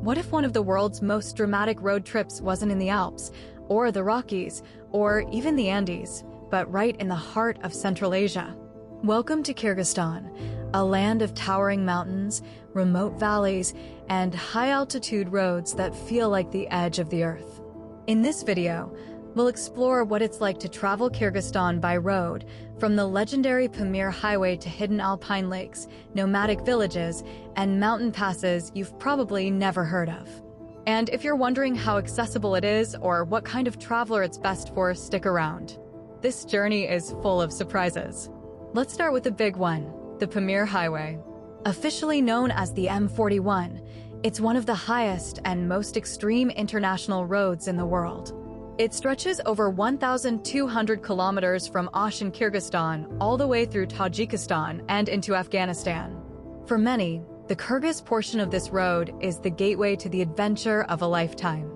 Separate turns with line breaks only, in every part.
what if one of the world's most dramatic road trips wasn't in the Alps, or the Rockies, or even the Andes, but right in the heart of Central Asia? Welcome to Kyrgyzstan, a land of towering mountains, remote valleys, and high-altitude roads that feel like the edge of the earth. In this video, we'll explore what it's like to travel Kyrgyzstan by road, from the legendary Pamir Highway to hidden alpine lakes, nomadic villages, and mountain passes you've probably never heard of. And if you're wondering how accessible it is or what kind of traveler it's best for, stick around. This journey is full of surprises. Let's start with the big one, the Pamir Highway. Officially known as the M41, it's one of the highest and most extreme international roads in the world. It stretches over 1,200 kilometers from Osh in Kyrgyzstan all the way through Tajikistan and into Afghanistan. For many, the Kyrgyz portion of this road is the gateway to the adventure of a lifetime.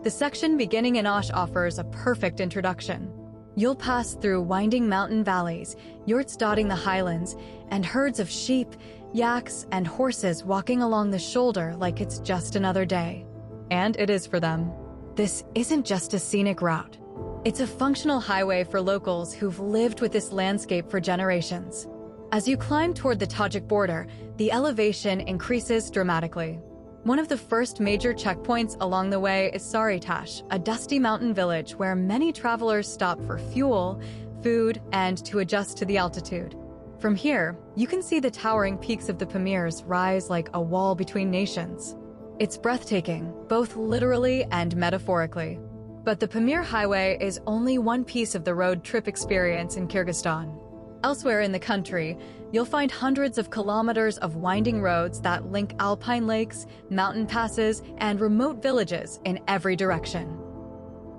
The section beginning in Osh offers a perfect introduction. You'll pass through winding mountain valleys, yurts dotting the highlands, and herds of sheep, yaks, and horses walking along the shoulder like it's just another day. And it is for them. This isn't just a scenic route. It's a functional highway for locals who've lived with this landscape for generations. As you climb toward the Tajik border, the elevation increases dramatically. One of the first major checkpoints along the way is Sary-Tash, a dusty mountain village where many travelers stop for fuel, food, and to adjust to the altitude. From here, you can see the towering peaks of the Pamirs rise like a wall between nations. It's breathtaking, both literally and metaphorically. But the Pamir Highway is only one piece of the road trip experience in Kyrgyzstan. Elsewhere in the country, you'll find hundreds of kilometers of winding roads that link alpine lakes, mountain passes, and remote villages in every direction.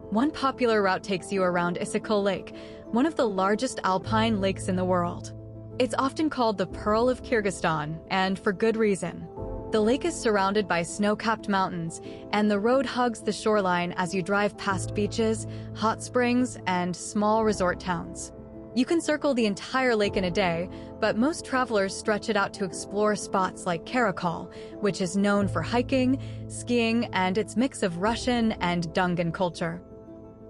One popular route takes you around Issyk Lake, one of the largest alpine lakes in the world. It's often called the Pearl of Kyrgyzstan, and for good reason. The lake is surrounded by snow-capped mountains, and the road hugs the shoreline as you drive past beaches, hot springs, and small resort towns. You can circle the entire lake in a day, but most travelers stretch it out to explore spots like Karakol, which is known for hiking, skiing, and its mix of Russian and Dungan culture.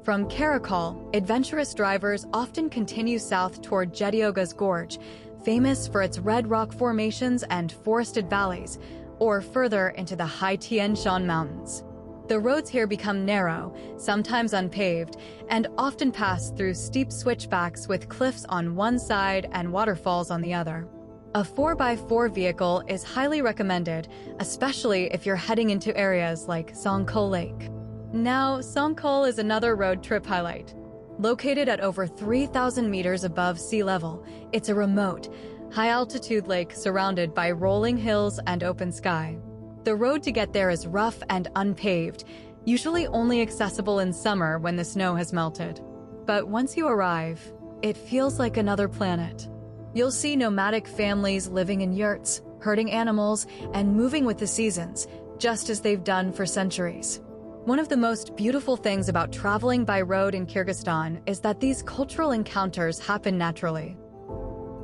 From Karakol, adventurous drivers often continue south toward Jedioga's Gorge, famous for its red rock formations and forested valleys, or further into the high Tian Shan Mountains. The roads here become narrow, sometimes unpaved, and often pass through steep switchbacks with cliffs on one side and waterfalls on the other. A 4x4 vehicle is highly recommended, especially if you're heading into areas like Songkol Lake. Now, Songkol is another road trip highlight. Located at over 3,000 meters above sea level, it's a remote, high-altitude lake surrounded by rolling hills and open sky. The road to get there is rough and unpaved, usually only accessible in summer when the snow has melted. But once you arrive, it feels like another planet. You'll see nomadic families living in yurts, herding animals, and moving with the seasons, just as they've done for centuries. One of the most beautiful things about traveling by road in Kyrgyzstan is that these cultural encounters happen naturally.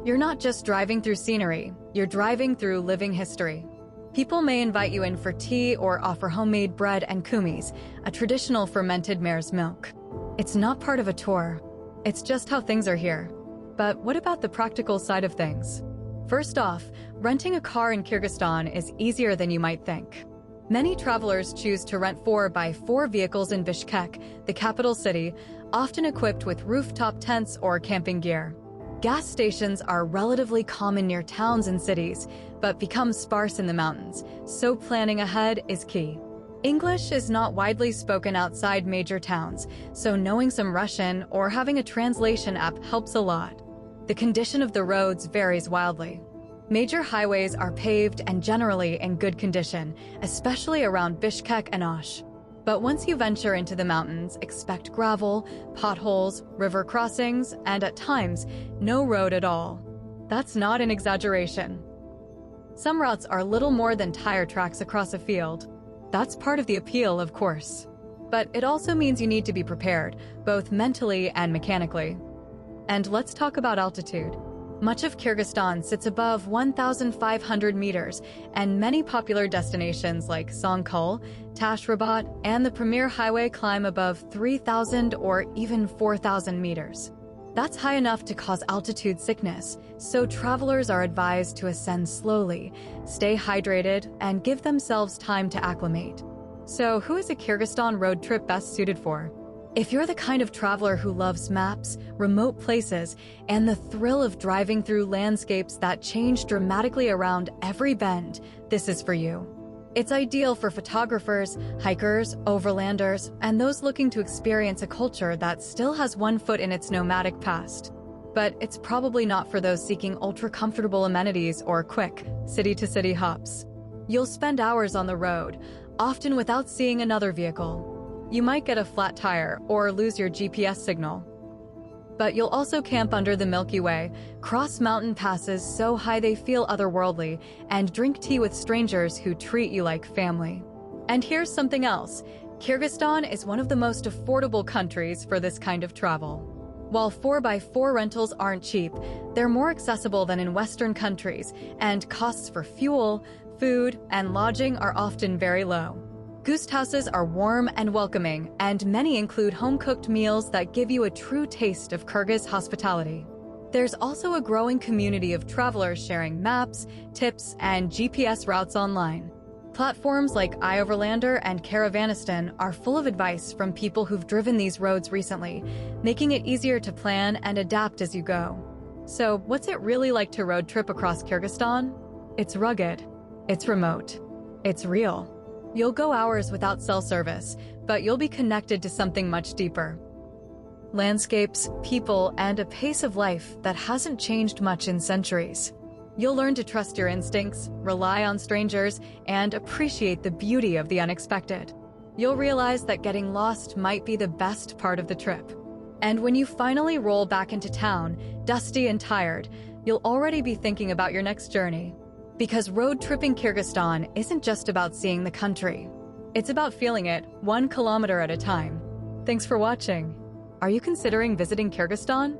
You're not just driving through scenery, you're driving through living history. People may invite you in for tea or offer homemade bread and kumis, a traditional fermented mare's milk. It's not part of a tour. It's just how things are here. But what about the practical side of things? First off, renting a car in Kyrgyzstan is easier than you might think. Many travelers choose to rent 4x4 vehicles in Bishkek, the capital city, often equipped with rooftop tents or camping gear. Gas stations are relatively common near towns and cities, but become sparse in the mountains, so planning ahead is key. English is not widely spoken outside major towns, so knowing some Russian or having a translation app helps a lot. The condition of the roads varies wildly. Major highways are paved and generally in good condition, especially around Bishkek and Osh. But once you venture into the mountains, expect gravel, potholes, river crossings, and at times, no road at all. That's not an exaggeration. Some routes are little more than tire tracks across a field. That's part of the appeal, of course. But it also means you need to be prepared, both mentally and mechanically. And let's talk about altitude. Much of Kyrgyzstan sits above 1,500 meters, and many popular destinations like Songkol, Tashrabat, and the Pamir Highway climb above 3,000 or even 4,000 meters. That's high enough to cause altitude sickness, so travelers are advised to ascend slowly, stay hydrated, and give themselves time to acclimate. So, who is a Kyrgyzstan road trip best suited for? If you're the kind of traveler who loves maps, remote places, and the thrill of driving through landscapes that change dramatically around every bend, this is for you. It's ideal for photographers, hikers, overlanders, and those looking to experience a culture that still has one foot in its nomadic past. But it's probably not for those seeking ultra-comfortable amenities or quick, city-to-city hops. You'll spend hours on the road, often without seeing another vehicle. You might get a flat tire or lose your GPS signal. But you'll also camp under the Milky Way, cross mountain passes so high they feel otherworldly, and drink tea with strangers who treat you like family. And here's something else. Kyrgyzstan is one of the most affordable countries for this kind of travel. While 4x4 rentals aren't cheap, they're more accessible than in Western countries, and costs for fuel, food, and lodging are often very low. Guest houses are warm and welcoming, and many include home-cooked meals that give you a true taste of Kyrgyz hospitality. There's also a growing community of travelers sharing maps, tips, and GPS routes online. Platforms like iOverlander and Caravanistan are full of advice from people who've driven these roads recently, making it easier to plan and adapt as you go. So, what's it really like to road trip across Kyrgyzstan? It's rugged. It's remote. It's real. You'll go hours without cell service, but you'll be connected to something much deeper. Landscapes, people, and a pace of life that hasn't changed much in centuries. You'll learn to trust your instincts, rely on strangers, and appreciate the beauty of the unexpected. You'll realize that getting lost might be the best part of the trip. And when you finally roll back into town, dusty and tired, you'll already be thinking about your next journey. Because road tripping Kyrgyzstan isn't just about seeing the country. It's about feeling it 1 kilometer at a time. Thanks for watching. Are you considering visiting Kyrgyzstan?